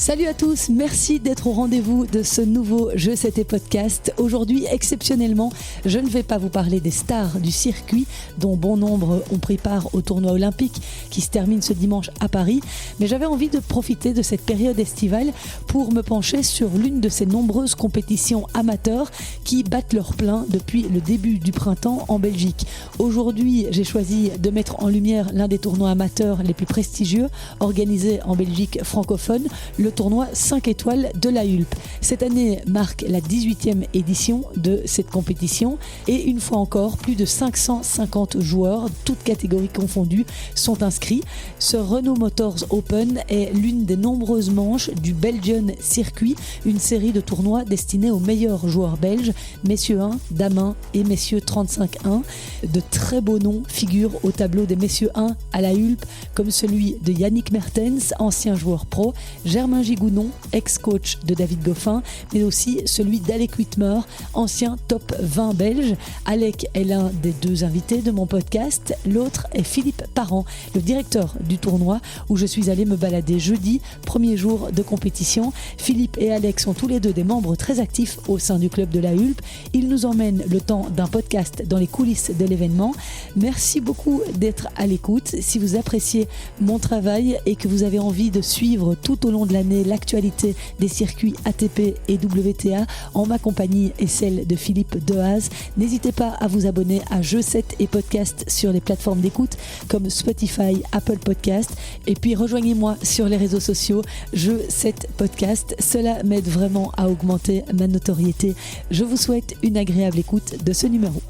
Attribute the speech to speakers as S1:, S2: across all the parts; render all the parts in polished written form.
S1: Salut à tous, merci d'être au rendez-vous de ce nouveau Jeux 7 podcast. Aujourd'hui, exceptionnellement, je ne vais pas vous parler des stars du circuit, dont bon nombre ont pris part au tournoi olympique qui se termine ce dimanche à Paris, mais j'avais envie de profiter de cette période estivale pour me pencher sur l'une de ces nombreuses compétitions amateurs qui battent leur plein depuis le début du printemps en Belgique. Aujourd'hui, j'ai choisi de mettre en lumière l'un des tournois amateurs les plus prestigieux organisés en Belgique francophone, le tournoi 5 étoiles de la Hulpe. Cette année marque la 18e édition de cette compétition et une fois encore, plus de 550 joueurs, toutes catégories confondues, sont inscrits. Ce Renault Motors Open est l'une des nombreuses manches du Belgian Circuit, une série de tournois destinés aux meilleurs joueurs belges, messieurs 1, dames 1 et messieurs 35-1. De très beaux noms figurent au tableau des messieurs 1 à la Hulpe, comme celui de Yannick Mertens, ancien joueur pro, Germain Gigounon, ex-coach de David Goffin, mais aussi celui d'Alec Whitmer, ancien top 20 belge. Alec est l'un des deux invités de mon podcast. L'autre est Philippe Parent, le directeur du tournoi où je suis allé me balader jeudi, premier jour de compétition. Philippe et Alec sont tous les deux des membres très actifs au sein du club de la Hulpe. Ils nous emmènent le temps d'un podcast dans les coulisses de l'événement. Merci beaucoup d'être à l'écoute. Si vous appréciez mon travail et que vous avez envie de suivre tout au long de l'année l'actualité des circuits ATP et WTA en ma compagnie et celle de Philippe Dehaze, n'hésitez pas à vous abonner à Jeux 7 et podcast sur les plateformes d'écoute comme Spotify, Apple Podcast, et puis rejoignez-moi sur les réseaux sociaux Jeux 7 podcast. Cela m'aide vraiment à augmenter ma notoriété. Je vous souhaite une agréable écoute de ce numéro.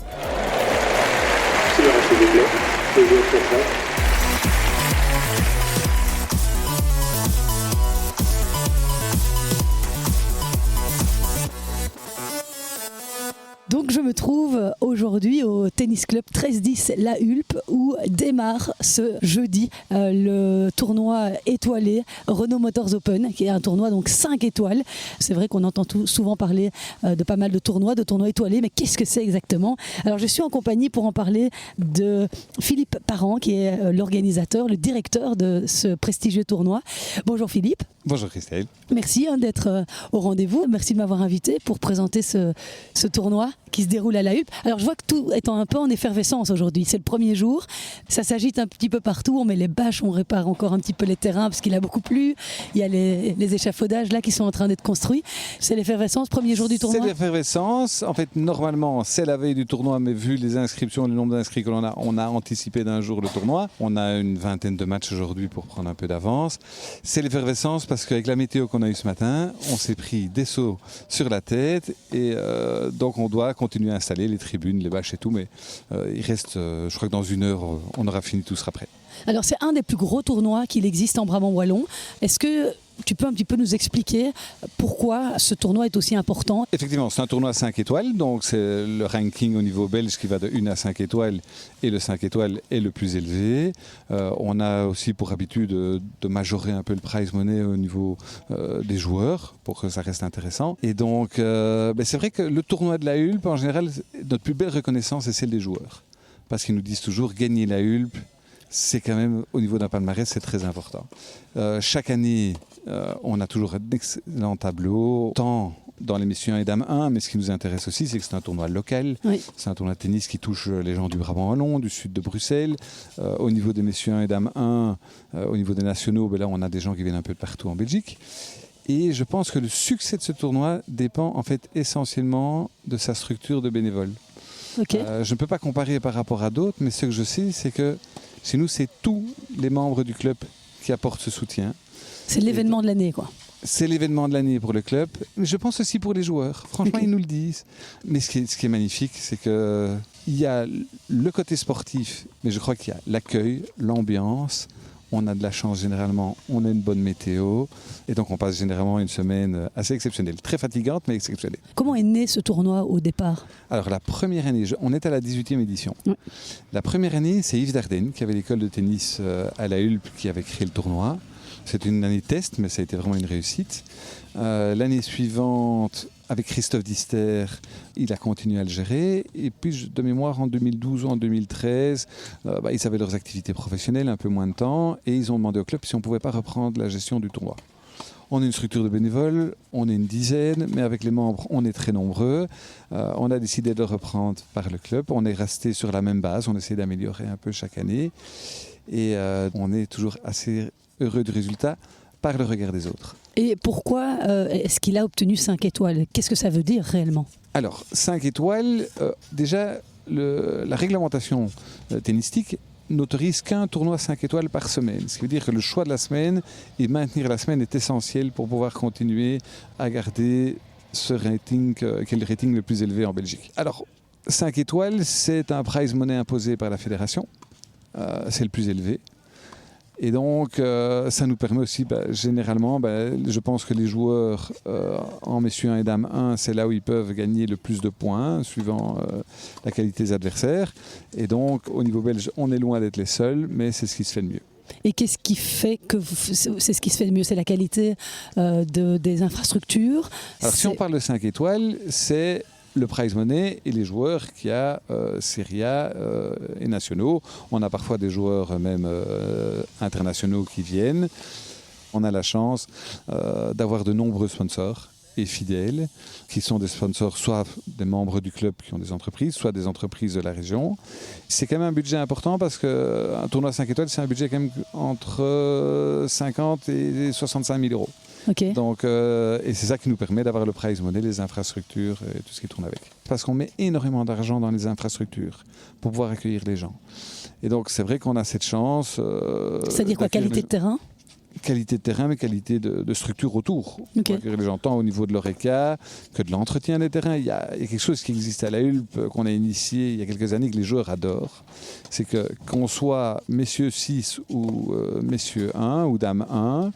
S2: Silence, s'il vous plaît. Les joueurs sont prêts.
S1: Donc je me trouve aujourd'hui au tennis club 1310 La Hulpe où démarre ce jeudi le tournoi étoilé Renault Motors Open, qui est un tournoi donc 5 étoiles. C'est vrai qu'on entend souvent parler de pas mal de tournois étoilés, mais qu'est-ce que c'est exactement? Alors je suis en compagnie pour en parler de Philippe Parent, qui est l'organisateur, le directeur de ce prestigieux tournoi. Bonjour Philippe.
S3: Bonjour Christelle.
S1: Merci d'être au rendez-vous. Merci de m'avoir invité pour présenter ce tournoi qui se déroule à la Hulpe. Alors je vois que tout est un peu en effervescence aujourd'hui. C'est le premier jour. Ça s'agite un petit peu partout. On met les bâches, on répare encore un petit peu les terrains parce qu'il a beaucoup plu. Il y a les échafaudages là qui sont en train d'être construits. C'est l'effervescence, premier jour du tournoi.
S3: C'est l'effervescence. En fait, normalement, c'est la veille du tournoi, mais vu les inscriptions, le nombre d'inscrits que l'on a, on a anticipé d'un jour le tournoi. On a une vingtaine de matchs aujourd'hui pour prendre un peu d'avance. C'est l'effervescence parce qu'avec la météo qu'on a eue ce matin, on s'est pris des seaux sur la tête et donc on doit continuer à installer les tribunes, les bâches et tout, mais il reste, je crois que dans une heure, on aura fini, tout sera prêt.
S1: Alors c'est un des plus gros tournois qu'il existe en Brabant wallon. Est-ce que tu peux un petit peu nous expliquer pourquoi ce tournoi est aussi important?
S3: Effectivement, c'est un tournoi à 5 étoiles, donc c'est le ranking au niveau belge qui va de 1 à 5 étoiles, et le 5 étoiles est le plus élevé. On a aussi pour habitude de majorer un peu le prize money au niveau des joueurs, pour que ça reste intéressant. Et donc, c'est vrai que le tournoi de la Hulpe, en général, notre plus belle reconnaissance est celle des joueurs. Parce qu'ils nous disent toujours, gagner la Hulpe, c'est quand même, au niveau d'un palmarès, c'est très important. Chaque année, on a toujours un excellent tableau, tant dans les messieurs 1 et dames 1, mais ce qui nous intéresse aussi, c'est que c'est un tournoi local. Oui. C'est un tournoi de tennis qui touche les gens du Brabant wallon, du sud de Bruxelles. Au niveau des messieurs 1 et dames 1, au niveau des nationaux, là, on a des gens qui viennent un peu de partout en Belgique. Et je pense que le succès de ce tournoi dépend en fait essentiellement de sa structure de bénévoles. Okay. Je ne peux pas comparer par rapport à d'autres, mais ce que je sais, c'est que chez nous, c'est tous les membres du club qui apportent ce soutien.
S1: C'est l'événement de l'année, quoi.
S3: C'est l'événement de l'année pour le club. Je pense aussi pour les joueurs. Franchement, ils nous le disent. Mais ce qui est magnifique, c'est qu'il y a le côté sportif, mais je crois qu'il y a l'accueil, l'ambiance. On a de la chance généralement, on a une bonne météo et donc on passe généralement une semaine assez exceptionnelle, très fatigante mais exceptionnelle.
S1: Comment est né ce tournoi au départ?
S3: Alors la première année, on est à la 18e édition. Oui. La première année, c'est Yves Dardenne qui avait l'école de tennis à la Hulpe qui avait créé le tournoi. C'est une année test mais ça a été vraiment une réussite. L'année suivante, avec Christophe Dister, il a continué à le gérer. Et puis, de mémoire, en 2012 ou en 2013, ils avaient leurs activités professionnelles, un peu moins de temps, et ils ont demandé au club si on ne pouvait pas reprendre la gestion du tournoi. On est une structure de bénévoles, on est une dizaine, mais avec les membres, on est très nombreux. On a décidé de reprendre par le club. On est resté sur la même base, on essaie d'améliorer un peu chaque année. Et on est toujours assez heureux du résultat par le regard des autres.
S1: Et pourquoi est-ce qu'il a obtenu 5 étoiles? Qu'est-ce que ça veut dire réellement?
S3: Alors, 5 étoiles, déjà, la réglementation tennistique n'autorise qu'un tournoi 5 étoiles par semaine. Ce qui veut dire que le choix de la semaine et maintenir la semaine est essentiel pour pouvoir continuer à garder ce rating, qui est le rating le plus élevé en Belgique. Alors, 5 étoiles, c'est un prize money imposé par la fédération. C'est le plus élevé. Et donc, ça nous permet aussi, généralement, je pense que les joueurs en messieurs 1 et dames 1, c'est là où ils peuvent gagner le plus de points, suivant la qualité des adversaires. Et donc, au niveau belge, on est loin d'être les seuls, mais c'est ce qui se fait de mieux.
S1: Et qu'est-ce qui fait que c'est ce qui se fait de mieux? C'est la qualité des infrastructures?
S3: Alors, si on parle de 5 étoiles, c'est le prize money et les joueurs qu'il y a Serie A et nationaux. On a parfois des joueurs même internationaux qui viennent. On a la chance d'avoir de nombreux sponsors et fidèles, qui sont des sponsors, soit des membres du club qui ont des entreprises, soit des entreprises de la région. C'est quand même un budget important parce qu'un tournoi 5 étoiles, c'est un budget quand même entre 50 et 65 000 euros.
S1: Okay.
S3: Donc, et c'est ça qui nous permet d'avoir le prize money, les infrastructures et tout ce qui tourne avec. Parce qu'on met énormément d'argent dans les infrastructures pour pouvoir accueillir les gens. Et donc c'est vrai qu'on a cette chance.
S1: C'est-à-dire quoi, qualité de terrain?
S3: Qualité de terrain, mais qualité de structure autour.
S1: Okay.
S3: Les gens, tant au niveau de l'ORECA que de l'entretien des terrains. Il y a quelque chose qui existe à la Hulpe, qu'on a initié il y a quelques années, que les joueurs adorent. C'est que qu'on soit messieurs 6 ou messieurs 1 ou dames 1,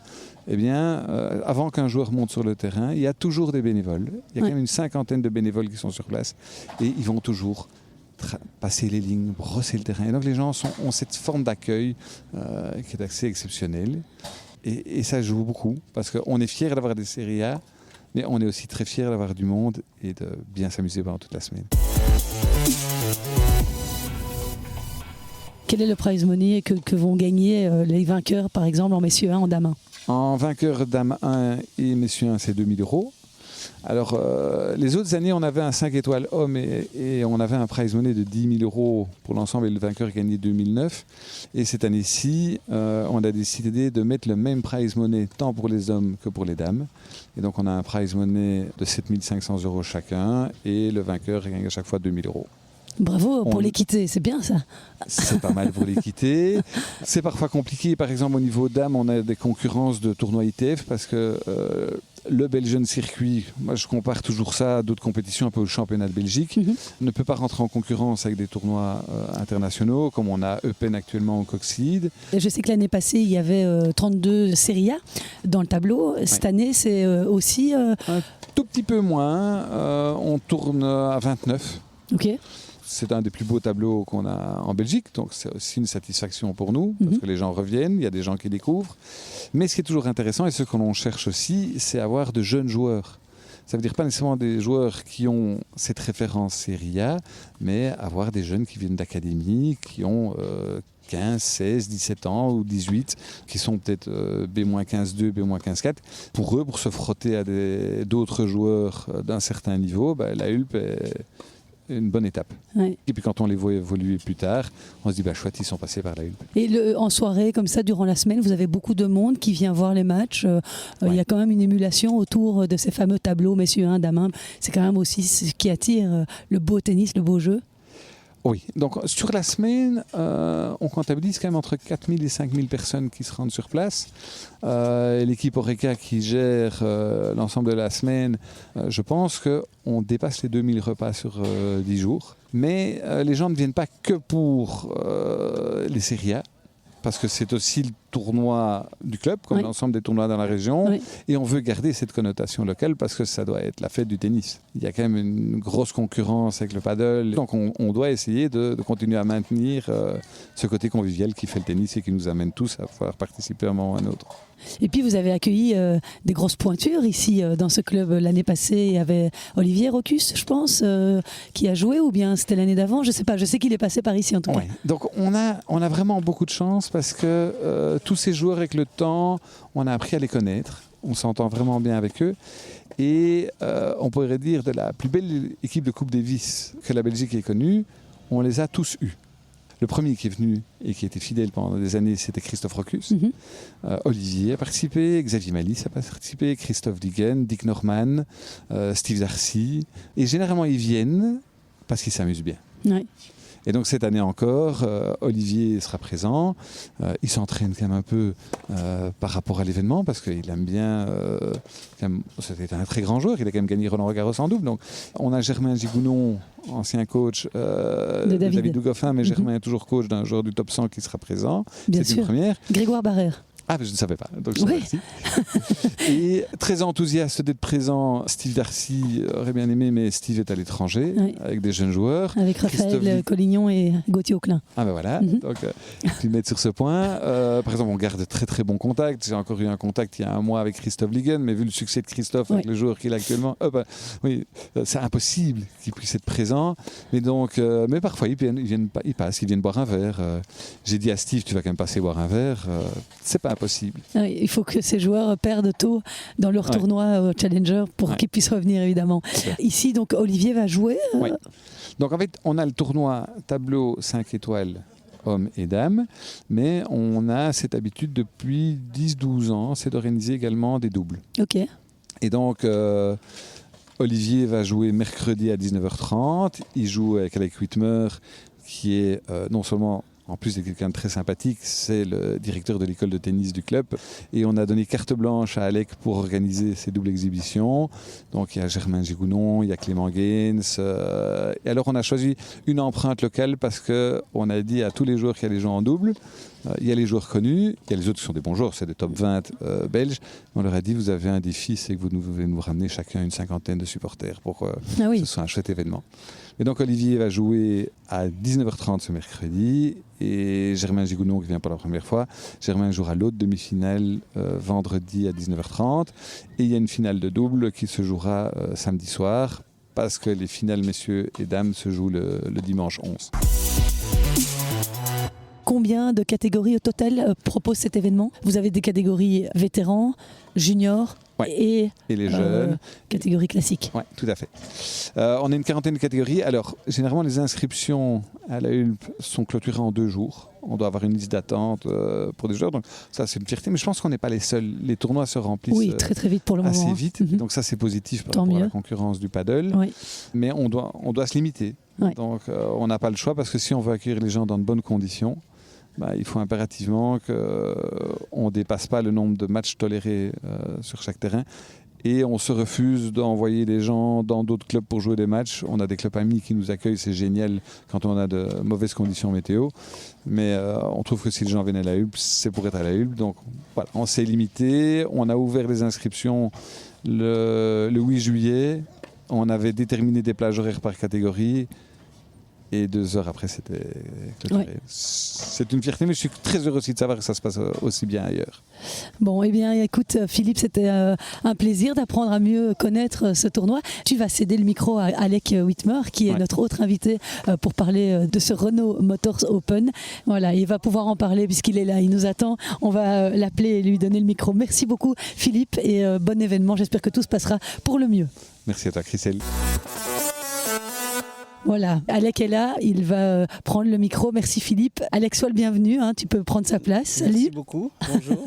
S3: eh bien, avant qu'un joueur monte sur le terrain, il y a toujours des bénévoles. Il y a quand même une cinquantaine de bénévoles qui sont sur place. Et ils vont toujours passer les lignes, brosser le terrain. Et donc les gens ont cette forme d'accueil qui est assez exceptionnelle. Et ça joue beaucoup, parce qu'on est fiers d'avoir des Serie A, mais on est aussi très fiers d'avoir du monde et de bien s'amuser pendant toute la semaine.
S1: Quel est le prize money que vont gagner les vainqueurs, par exemple, en messieurs 1, en dames 1?
S3: En vainqueur dame 1 et messieurs 1, c'est 2 000 euros. Alors, les autres années, on avait un 5 étoiles homme et on avait un prize money de 10 000 euros pour l'ensemble et le vainqueur gagnait 2009. Et cette année-ci, on a décidé de mettre le même prize money tant pour les hommes que pour les dames. Et donc, on a un prize money de 7 500 euros chacun et le vainqueur gagne à chaque fois 2 000 euros.
S1: Bravo pour l'équité, c'est bien ça.
S3: C'est pas mal pour l'équité. C'est parfois compliqué. Par exemple, au niveau dames, on a des concurrences de tournois ITF parce que le Belgian Circuit, moi je compare toujours ça à d'autres compétitions, un peu au championnat de Belgique, ne peut pas rentrer en concurrence avec des tournois internationaux comme on a Eupen actuellement au Coxide.
S1: Je sais que l'année passée, il y avait 32 Serie A dans le tableau. Cette année, c'est aussi...
S3: Un tout petit peu moins. On tourne à 29.
S1: Ok.
S3: C'est un des plus beaux tableaux qu'on a en Belgique, donc c'est aussi une satisfaction pour nous, parce que les gens reviennent, il y a des gens qui découvrent. Mais ce qui est toujours intéressant, et ce que l'on cherche aussi, c'est avoir de jeunes joueurs. Ça veut dire pas nécessairement des joueurs qui ont cette référence Serie A, mais avoir des jeunes qui viennent d'académie, qui ont 15, 16, 17 ans ou 18, qui sont peut-être B-15-2, B-15-4. Pour eux, pour se frotter à d'autres joueurs d'un certain niveau, la Hulpe est une bonne étape. Ouais. Et puis quand on les voit évoluer plus tard, on se dit chouette, ils sont passés par la Hulpe.
S1: Et en soirée, comme ça, durant la semaine, vous avez beaucoup de monde qui vient voir les matchs. Il y a quand même une émulation autour de ces fameux tableaux, messieurs 1, dames 1. C'est quand même aussi ce qui attire le beau tennis, le beau jeu.
S3: Oui, donc sur la semaine, on comptabilise quand même entre 4 000 et 5 000 personnes qui se rendent sur place. L'équipe Horeca qui gère l'ensemble de la semaine, je pense qu'on dépasse les 2 000 repas sur 10 jours. Mais les gens ne viennent pas que pour les Serie A, parce que c'est aussi le tournoi du club, comme l'ensemble des tournois dans la région. Oui. Et on veut garder cette connotation locale parce que ça doit être la fête du tennis. Il y a quand même une grosse concurrence avec le paddle. Donc on doit essayer de continuer à maintenir ce côté convivial qui fait le tennis et qui nous amène tous à pouvoir participer à un moment ou à un autre.
S1: Et puis vous avez accueilli des grosses pointures ici dans ce club l'année passée. Il y avait Olivier Rocus, je pense, qui a joué, ou bien c'était l'année d'avant, je sais pas. Je sais qu'il est passé par ici en tout cas.
S3: Donc on a vraiment beaucoup de chance parce que tous ces joueurs avec le temps, on a appris à les connaître. on s'entend vraiment bien avec eux. Et on pourrait dire de la plus belle équipe de Coupe Davis que la Belgique ait connue, on les a tous eus. Le premier qui est venu et qui était fidèle pendant des années, c'était Christophe Rocus. Olivier a participé, Xavier Malice a participé, Christophe Diggen, Dick Norman, Steve Darcy. Et généralement, ils viennent parce qu'ils s'amusent bien.
S1: Ouais.
S3: Et donc cette année encore, Olivier sera présent. Il s'entraîne quand même un peu par rapport à l'événement parce qu'il aime bien. C'était un très grand joueur. Il a quand même gagné Roland-Garros en double. Donc on a Germain Gigounon, ancien coach de David Dugoffin, mais Germain est toujours coach d'un joueur du top 100 qui sera présent.
S1: Bien
S3: C'est
S1: sûr.
S3: une première.
S1: Grégoire Barrère.
S3: Ah, mais je ne savais pas. Donc je
S1: Oui.
S3: sais Et très enthousiaste d'être présent, Steve Darcy aurait bien aimé, mais Steve est à l'étranger avec des jeunes joueurs.
S1: Avec Raphaël Collignon et Gauthier Auclin.
S3: Ah ben voilà, donc tu mettre sur ce point. Par exemple, on garde de très très bons contacts. J'ai encore eu un contact il y a un mois avec Christophe Liguen, mais vu le succès de Christophe avec les joueurs qu'il a actuellement, c'est impossible qu'il puisse être présent. Mais donc, mais parfois ils viennent boire un verre. J'ai dit à Steve, tu vas quand même passer boire un verre. C'est pas impossible.
S1: Il faut que ces joueurs perdent tôt dans leur tournoi au Challenger pour qu'ils puissent revenir évidemment. Ici, donc Olivier va jouer.
S3: Oui. Donc en fait, on a le tournoi tableau 5 étoiles hommes et dames, mais on a cette habitude depuis 10-12 ans, c'est d'organiser également des doubles.
S1: Ok.
S3: Et donc, Olivier va jouer mercredi à 19h30. Il joue avec Alec Whitmer, qui est non seulement... En plus, c'est quelqu'un de très sympathique, c'est le directeur de l'école de tennis du club. Et on a donné carte blanche à Alec pour organiser ces doubles exhibitions. Donc il y a Germain Gigounon, il y a Clément Gaines. Et alors on a choisi une empreinte locale parce qu'on a dit à tous les joueurs qu'il y a des gens en double. Il y a les joueurs connus, il y a les autres qui sont des bons joueurs, c'est des top 20 belges. On leur a dit, vous avez un défi, c'est que vous devez nous ramener chacun une cinquantaine de supporters pour que ce soit un chouette événement. Et donc Olivier va jouer à 19h30 ce mercredi et Germain Gigounon qui vient pour la première fois. Germain jouera l'autre demi-finale vendredi à 19h30 et il y a une finale de double qui se jouera samedi soir parce que les finales messieurs et dames se jouent le dimanche 11.
S1: Combien de catégories au total propose cet événement ? Vous avez des catégories vétérans, juniors et
S3: les jeunes.
S1: Catégories classiques.
S3: Oui, tout à fait. On a une quarantaine de catégories. Alors, généralement, les inscriptions à la Hulpe sont clôturées en 2 jours. On doit avoir une liste d'attente pour des joueurs. Donc, ça, c'est une fierté. Mais je pense qu'on n'est pas les seuls. Les tournois se remplissent
S1: très, très vite pour le
S3: assez
S1: moment.
S3: vite. Donc, ça, c'est positif par rapport à la concurrence du paddle. Mais on doit se limiter. Donc, on n'a pas le choix parce que si on veut accueillir les gens dans de bonnes conditions, il faut impérativement qu'on ne dépasse pas le nombre de matchs tolérés sur chaque terrain. Et on se refuse d'envoyer des gens dans d'autres clubs pour jouer des matchs. On a des clubs amis qui nous accueillent, c'est génial quand on a de mauvaises conditions météo. Mais on trouve que si les gens viennent à la Hulpe, c'est pour être à la Hulpe. Donc voilà, on s'est limité. On a ouvert les inscriptions le 8 juillet. On avait déterminé des plages horaires par catégorie. Et 2 heures après, c'était clôturé. C'est une fierté, mais je suis très heureux aussi de savoir que ça se passe aussi bien ailleurs.
S1: Bon, eh bien, écoute, Philippe, c'était un plaisir d'apprendre à mieux connaître ce tournoi. Tu vas céder le micro à Alec Whitmer, qui est notre autre invité pour parler de ce Renault Motors Open. Voilà, il va pouvoir en parler puisqu'il est là, il nous attend. On va l'appeler et lui donner le micro. Merci beaucoup, Philippe, et bon événement. J'espère que tout se passera pour le mieux.
S3: Merci à toi, Christelle.
S1: Voilà, Alec est là, il va prendre le micro. Merci Philippe. Alec, sois le bienvenu, tu peux prendre sa place.
S4: Merci beaucoup, bonjour.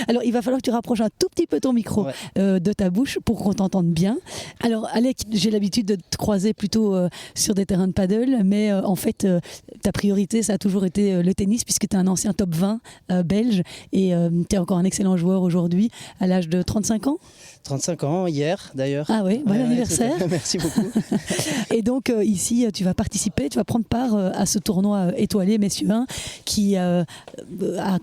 S1: Alors, il va falloir que tu rapproches un tout petit peu ton micro de ta bouche pour qu'on t'entende bien. Alors, Alec, j'ai l'habitude de te croiser plutôt sur des terrains de paddle, mais en fait, ta priorité, ça a toujours été le tennis, puisque tu es un ancien top 20 belge et tu es encore un excellent joueur aujourd'hui, à l'âge de 35 ans.
S4: 35 ans, hier d'ailleurs.
S1: Ah oui, bon anniversaire.
S4: Merci beaucoup.
S1: Et donc ici, tu vas participer, tu vas prendre part à ce tournoi étoilé, messieurs 1, qui a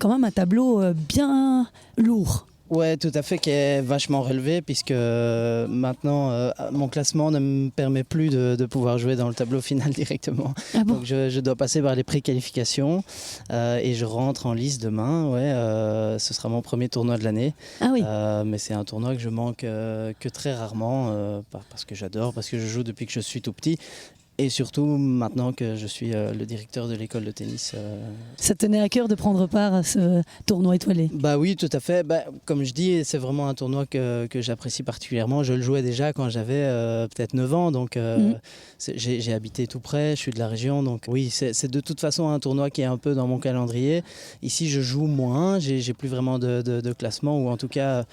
S1: quand même un tableau bien lourd.
S4: Ouais, tout à fait, qui est vachement relevé puisque maintenant mon classement ne me permet plus de pouvoir jouer dans le tableau final directement.
S1: Ah bon ?
S4: Donc je dois passer par les préqualifications et je rentre en lice demain. Ce sera mon premier tournoi de l'année.
S1: Ah oui.
S4: Mais c'est un tournoi que je manque que très rarement parce que j'adore, parce que je joue depuis que je suis tout petit. Et surtout, maintenant que je suis le directeur de l'école de tennis.
S1: Ça te tenait à cœur de prendre part à ce tournoi étoilé?
S4: Bah oui, tout à fait. Comme je dis, c'est vraiment un tournoi que j'apprécie particulièrement. Je le jouais déjà quand j'avais peut-être 9 ans, donc j'ai habité tout près, je suis de la région. Donc oui, c'est de toute façon un tournoi qui est un peu dans mon calendrier. Ici, je joue moins, j'ai plus vraiment de classement, ou en tout cas,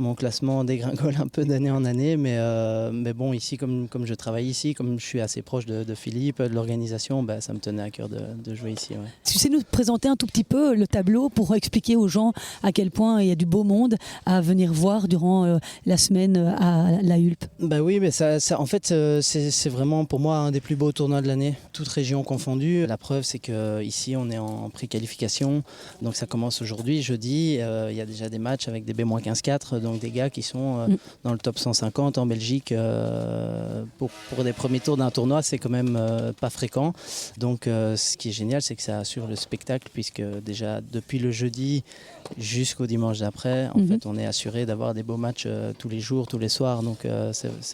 S4: mon classement dégringole un peu d'année en année. Mais bon, ici, comme je travaille ici, comme je suis assez proche de Philippe, de l'organisation, ça me tenait à cœur de jouer ici. Ouais.
S1: Tu sais nous présenter un tout petit peu le tableau pour expliquer aux gens à quel point il y a du beau monde à venir voir durant la semaine à la Hulpe?
S4: Oui, mais ça, en fait, c'est vraiment pour moi un des plus beaux tournois de l'année, toutes régions confondues. La preuve, c'est qu'ici, on est en pré-qualification, donc ça commence aujourd'hui, jeudi. Il y a déjà des matchs avec des B-15-4, donc des gars qui sont dans le top 150 en Belgique. Pour des premiers tours d'un tournoi, c'est quand même pas fréquent. Donc ce qui est génial, c'est que ça assure le spectacle, puisque déjà depuis le jeudi jusqu'au dimanche d'après, en fait, on est assuré d'avoir des beaux matchs tous les jours, tous les soirs. Donc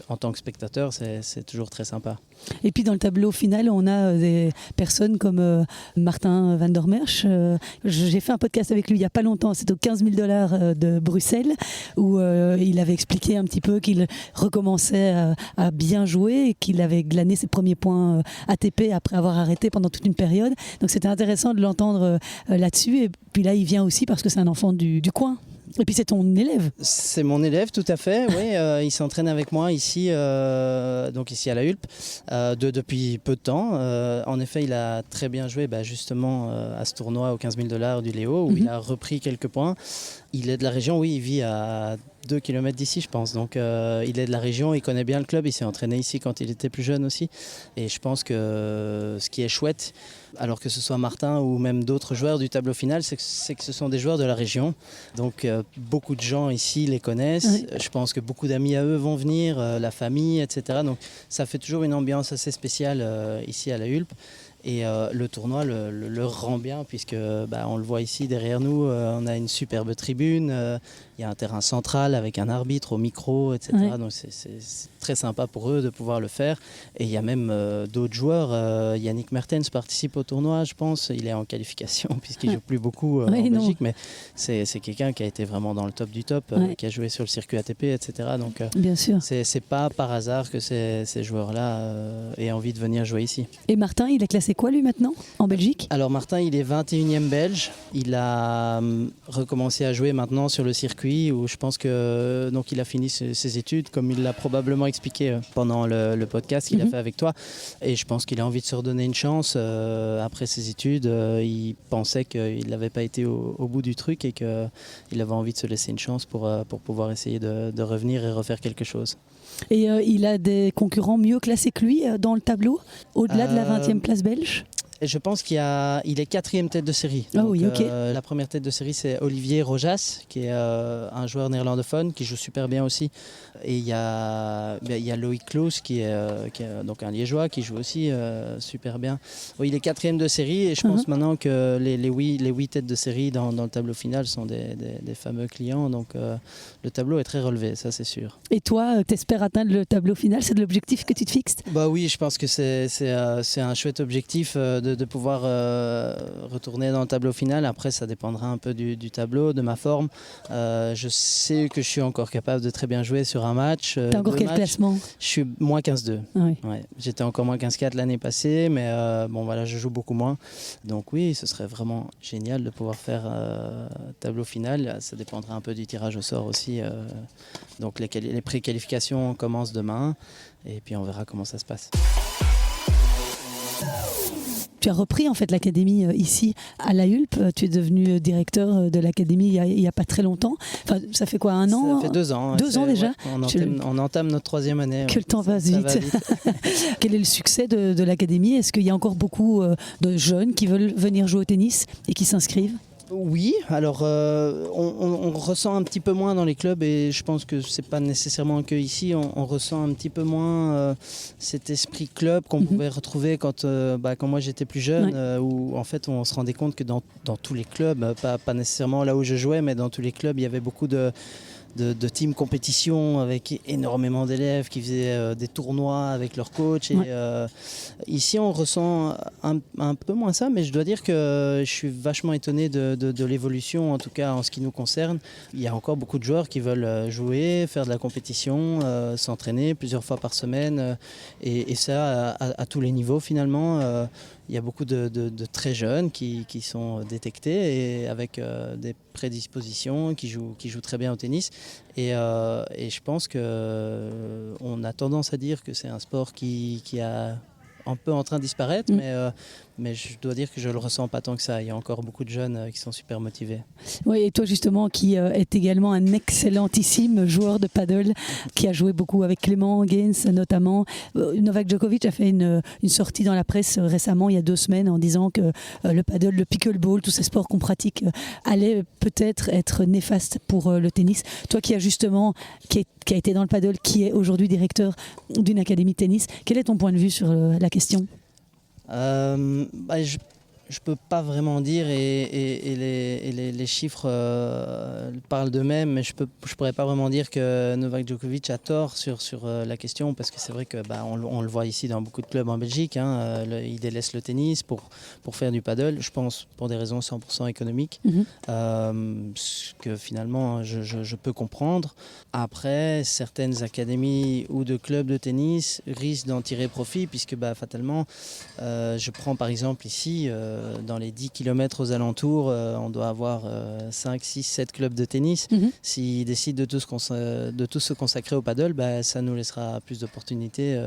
S4: en tant que spectateur, c'est toujours très sympa.
S1: Et puis dans le tableau final, on a des personnes comme Martin Van der Merch. J'ai fait un podcast avec lui il n'y a pas longtemps, c'est aux $15 000 de Bruxelles, où il avait expliqué un petit peu qu'il recommençait à bien jouer et qu'il avait glané ses premiers points ATP après avoir arrêté pendant toute une période. Donc c'était intéressant de l'entendre là-dessus. Et puis là, il vient aussi parce que c'est un enfant du coin. Et puis c'est ton élève? C'est
S4: mon élève, tout à fait, oui. Il s'entraîne avec moi ici, donc ici à la Hulpe, depuis peu de temps. En effet, il a très bien joué justement à ce tournoi aux $15 000 du Léo, où il a repris quelques points. Il est de la région, oui, il vit à 2 km d'ici, je pense. Donc il est de la région, il connaît bien le club, il s'est entraîné ici quand il était plus jeune aussi. Et je pense que ce qui est chouette, alors que ce soit Martin ou même d'autres joueurs du tableau final, c'est que ce sont des joueurs de la région. Donc beaucoup de gens ici les connaissent. Oui. Je pense que beaucoup d'amis à eux vont venir, la famille, etc. Donc ça fait toujours une ambiance assez spéciale ici à la Hulpe. Et le tournoi le rend bien, puisque on le voit ici derrière nous, on a une superbe tribune, il y a un terrain central avec un arbitre au micro, etc. Ouais. Donc c'est très sympa pour eux de pouvoir le faire. Et il y a même d'autres joueurs. Yannick Mertens participe au tournoi, je pense. Il est en qualification puisqu'il ne joue plus beaucoup en Belgique, mais c'est quelqu'un qui a été vraiment dans le top du top, qui a joué sur le circuit ATP, etc. Donc
S1: bien sûr.
S4: C'est pas par hasard que ces joueurs-là aient envie de venir jouer ici.
S1: Et Martin, il est classé quoi lui maintenant en Belgique?
S4: Alors Martin, il est 21e belge. Il a recommencé à jouer maintenant sur le circuit, où je pense que donc il a fini ses études, comme il l'a probablement expliqué pendant le podcast qu'il a fait avec toi. Et je pense qu'il a envie de se redonner une chance après ses études. Il pensait qu'il n'avait pas été au bout du truc et qu'il avait envie de se laisser une chance pour pouvoir essayer de revenir et refaire quelque chose.
S1: Et il a des concurrents mieux classés que lui dans le tableau, au-delà de la 20e place belge?
S4: Je pense qu'il est 4e tête de série.
S1: Donc, oui, okay.
S4: La première tête de série, c'est Olivier Rojas, qui est un joueur néerlandophone, qui joue super bien aussi. Et il y a Loïc Klaus, qui est donc un Liégeois, qui joue aussi super bien. Oui, il est 4e de série, et je pense maintenant que les 8 têtes de série dans le tableau final sont des fameux clients. Donc le tableau est très relevé, ça c'est sûr.
S1: Et toi, t'espères atteindre le tableau final? C'est de l'objectif que tu te fixes?
S4: Oui, je pense que c'est un chouette objectif de pouvoir retourner dans le tableau final. Après, ça dépendra un peu du tableau, de ma forme. Je sais que je suis encore capable de très bien jouer sur un match.
S1: T'as encore quel classement? Je
S4: suis moins 15-2.
S1: Oui.
S4: Ouais. J'étais encore moins 15-4 l'année passée, mais je joue beaucoup moins. Donc oui, ce serait vraiment génial de pouvoir faire tableau final. Ça dépendra un peu du tirage au sort aussi. Donc les pré-qualifications commencent demain, et puis on verra comment ça se passe.
S1: Tu as repris en fait l'académie ici à la Hulpe. Tu es devenu directeur de l'académie il y a pas très longtemps. Enfin, ça fait quoi, un an?
S4: Ça fait 2 ans.
S1: 2 ans déjà.
S4: Ouais, on entame notre 3e année.
S1: Que le temps passe vite. Quel est le succès de l'académie? Est-ce qu'il y a encore beaucoup de jeunes qui veulent venir jouer au tennis et qui s'inscrivent?
S4: Oui, alors on ressent un petit peu moins dans les clubs, et je pense que c'est pas nécessairement que ici, on ressent un petit peu moins cet esprit club qu'on pouvait retrouver quand moi j'étais plus jeune, où en fait on se rendait compte que dans tous les clubs, pas nécessairement là où je jouais, mais dans tous les clubs, il y avait beaucoup de de team compétition avec énormément d'élèves qui faisaient des tournois avec leur coach. Et ici, on ressent un peu moins ça, mais je dois dire que je suis vachement étonné de l'évolution, en tout cas en ce qui nous concerne. Il y a encore beaucoup de joueurs qui veulent jouer, faire de la compétition, s'entraîner plusieurs fois par semaine, et ça à tous les niveaux finalement. Il y a beaucoup de très jeunes qui sont détectés et avec des prédispositions, qui jouent très bien au tennis. Et je pense qu'on a tendance à dire que c'est un sport qui a un peu en train de disparaître, mais je dois dire que je ne le ressens pas tant que ça. Il y a encore beaucoup de jeunes qui sont super motivés.
S1: Oui, et toi justement qui est également un excellentissime joueur de paddle, qui a joué beaucoup avec Clément Gaines notamment. Novak Djokovic a fait une sortie dans la presse récemment, il y a 2 semaines, en disant que le paddle, le pickleball, tous ces sports qu'on pratique allaient peut-être être néfastes pour le tennis. Toi qui a été dans le paddle, qui est aujourd'hui directeur d'une académie de tennis, quel est ton point de vue sur la question ?
S4: Je peux pas vraiment dire et les chiffres parlent d'eux-mêmes, mais je pourrais pas vraiment dire que Novak Djokovic a tort sur la question, parce que c'est vrai que on le voit ici dans beaucoup de clubs en Belgique, il délaisse le tennis pour faire du paddle, je pense pour des raisons 100% économiques, ce que finalement je peux comprendre. Après, certaines académies ou de clubs de tennis risquent d'en tirer profit, puisque fatalement, je prends par exemple ici, dans les 10 km aux alentours, on doit avoir 5, 6, 7 clubs de tennis. S'ils décident de tous se consacrer au paddle, ça nous laissera plus d'opportunités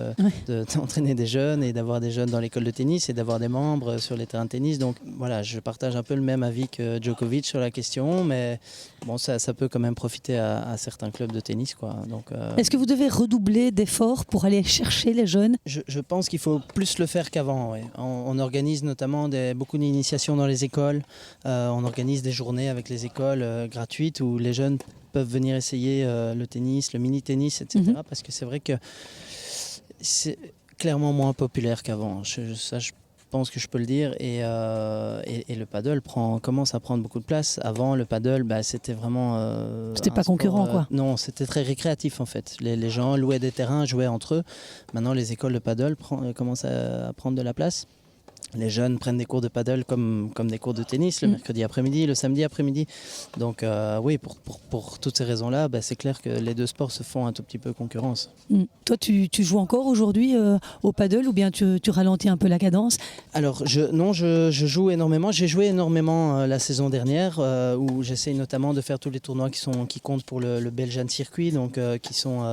S4: d'entraîner des jeunes et d'avoir des jeunes dans l'école de tennis et d'avoir des membres sur les terrains de tennis. Donc voilà, je partage un peu le même avis que Djokovic sur la question, mais bon, ça peut quand même profiter à certains clubs de tennis, quoi. Donc,
S1: est-ce que vous devez redoubler d'efforts pour aller chercher les jeunes ?
S4: Je pense qu'il faut plus le faire qu'avant. Ouais. On organise notamment beaucoup d'initiations dans les écoles. On organise des journées avec les écoles gratuites où les jeunes peuvent venir essayer le tennis, le mini-tennis, etc. Parce que c'est vrai que c'est clairement moins populaire qu'avant. Je pense que je peux le dire. Et le paddle commence à prendre beaucoup de place. Avant, le paddle, c'était vraiment...
S1: c'était pas concurrent, quoi.
S4: Non, c'était très récréatif, en fait. Les gens louaient des terrains, jouaient entre eux. Maintenant, les écoles de paddle commencent à prendre de la place. Les jeunes prennent des cours de paddle comme des cours de tennis le mercredi après-midi, le samedi après-midi. Donc oui, pour toutes ces raisons-là, c'est clair que les deux sports se font un tout petit peu concurrence.
S1: Toi, tu joues encore aujourd'hui au paddle, ou bien tu ralentis un peu la cadence ?
S4: Alors, je joue énormément. J'ai joué énormément la saison dernière, où j'essaie notamment de faire tous les tournois qui comptent pour le Belgian Circuit, donc qui sont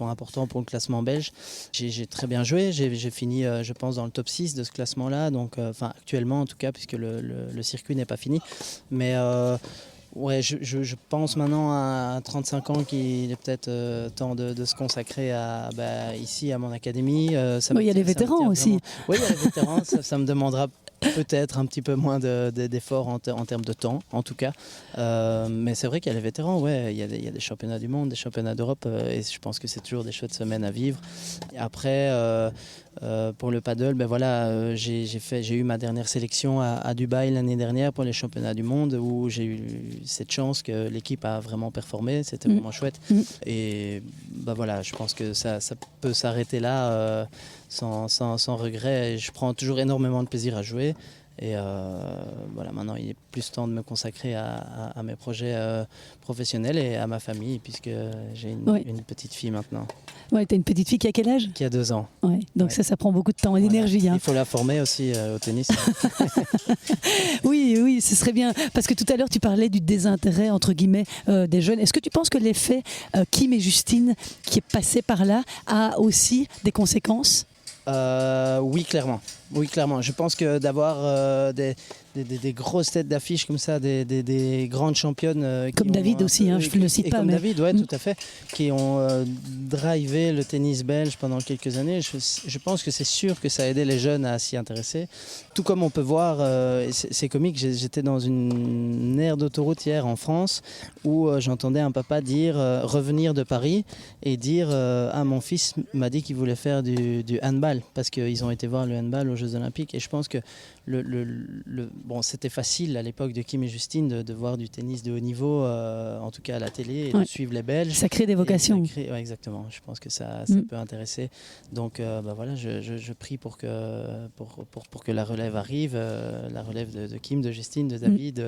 S4: importants pour le classement belge. J'ai très bien joué. J'ai fini, je pense, dans le top 6 de ce classement-là. Donc, actuellement en tout cas, puisque le circuit n'est pas fini. Mais ouais, je pense maintenant à 35 ans qu'il est peut-être temps de se consacrer ici à mon académie.
S1: Il y a les vétérans aussi.
S4: Oui, il y a les vétérans, ça me demandera peut-être un petit peu moins d'efforts en termes de temps, en tout cas. Mais c'est vrai qu'il y a les vétérans, il y a des championnats du monde, des championnats d'Europe, et je pense que c'est toujours des chouettes semaines à vivre. Et après, pour le paddle, j'ai eu ma dernière sélection à Dubaï l'année dernière pour les championnats du monde, où j'ai eu cette chance que l'équipe a vraiment performé. C'était vraiment chouette. Et je pense que ça peut s'arrêter là sans regret. Je prends toujours énormément de plaisir à jouer. Et maintenant, il est plus temps de me consacrer à mes projets professionnels et à ma famille, puisque j'ai une petite fille maintenant.
S1: Ouais, tu as une petite fille qui a quel âge ?
S4: Qui a 2 ans.
S1: Ouais, donc ça prend beaucoup de temps et d'énergie.
S4: Il faut la former aussi au tennis.
S1: Oui, ce serait bien. Parce que tout à l'heure, tu parlais du désintérêt, entre guillemets, des jeunes. Est-ce que tu penses que l'effet Kim et Justine, qui est passé par là, a aussi des conséquences ?
S4: Oui, clairement. Je pense que d'avoir des grosses têtes d'affiche comme ça, des grandes championnes
S1: comme David aussi, je ne le cite pas.
S4: Comme David, ouais, tout à fait, qui ont drivé le tennis belge pendant quelques années. Je pense que c'est sûr que ça a aidé les jeunes à s'y intéresser. Tout comme on peut voir, c'est comique, j'étais dans une aire d'autoroute hier en France où j'entendais un papa revenir de Paris et dire mon fils m'a dit qu'il voulait faire du handball. handball, parce qu'ils ont été voir le handball aux Jeux Olympiques. Et je pense que bon, c'était facile à l'époque de Kim et Justine de voir du tennis de haut niveau, en tout cas à la télé, et de suivre les Belges.
S1: Ça crée des vocations.
S4: Ouais, exactement. Je pense que ça peut intéresser. Donc voilà, je prie pour que la relève arrive, la relève de Kim, de Justine, de David.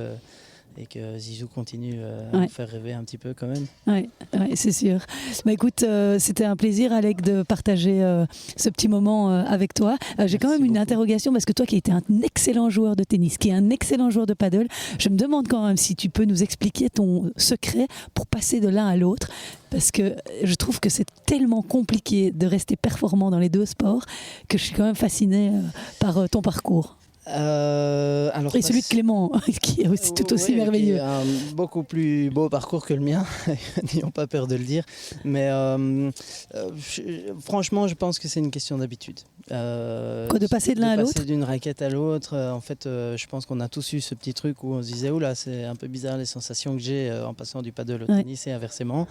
S4: Et que Zizou continue à nous faire rêver un petit peu quand même.
S1: Oui, c'est sûr. Bah, écoute, c'était un plaisir, Alec, de partager ce petit moment avec toi. J'ai quand même une interrogation, parce que toi qui as été un excellent joueur de tennis, qui est un excellent joueur de paddle, je me demande quand même si tu peux nous expliquer ton secret pour passer de l'un à l'autre, parce que je trouve que c'est tellement compliqué de rester performant dans les deux sports que je suis quand même fascinée par ton parcours. Et celui de Clément, qui est aussi tout aussi merveilleux.
S4: Qui a un beaucoup plus beau parcours que le mien, n'ayons pas peur de le dire. Mais franchement, je pense que c'est une question d'habitude.
S1: De passer de l'un à l'autre ?
S4: Passer d'une raquette à l'autre. En fait, je pense qu'on a tous eu ce petit truc où on se disait, oula, c'est un peu bizarre les sensations que j'ai en passant du paddle au tennis et inversement.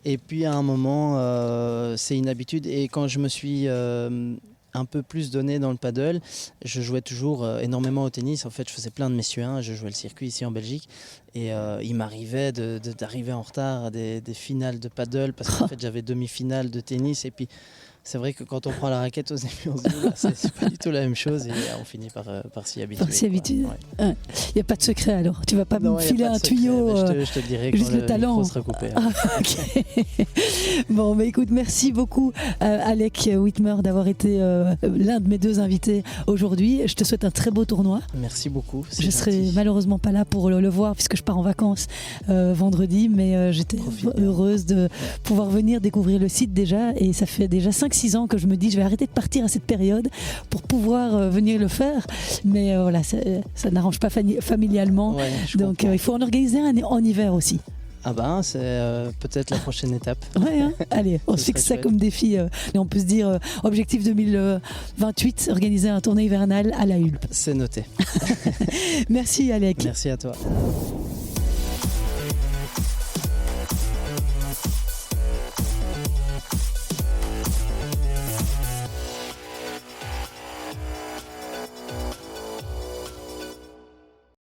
S4: Et puis à un moment, c'est une habitude. Et quand je me suis un peu plus donné dans le paddle, je jouais toujours énormément au tennis. En fait, je faisais plein de messieurs 1, je jouais le circuit ici en Belgique, et il m'arrivait d'arriver en retard à des finales de paddle, parce qu'en fait j'avais demi-finale de tennis, et puis c'est vrai que quand on prend la raquette aux début, on se dit c'est pas du tout la même chose, et on finit par s'y habituer.
S1: Il n'y a pas de secret alors. Tu vas pas me filer un tuyau.
S4: Je te le dirai
S1: juste
S4: quand
S1: le talent.
S4: Micro sera coupé. Hein.
S1: Okay. Bon, mais écoute, merci beaucoup Alec Whitmer d'avoir été l'un de mes deux invités aujourd'hui. Je te souhaite un très beau tournoi.
S4: Merci beaucoup.
S1: Je serai malheureusement pas là pour le voir puisque je pars en vacances vendredi, mais j'étais heureuse de pouvoir venir découvrir le site déjà, et ça fait déjà 5-6 ans que je me dis je vais arrêter de partir à cette période pour pouvoir venir le faire, mais voilà, ça n'arrange pas familialement, donc il faut en organiser un en hiver aussi.
S4: Ah ben, c'est peut-être la prochaine étape.
S1: Ouais, hein. Allez, on se fixe ça comme défi, et on peut se dire objectif 2028, organiser un tournoi hivernal à la Hulpe.
S4: C'est noté.
S1: Merci Alec.
S4: Merci à toi.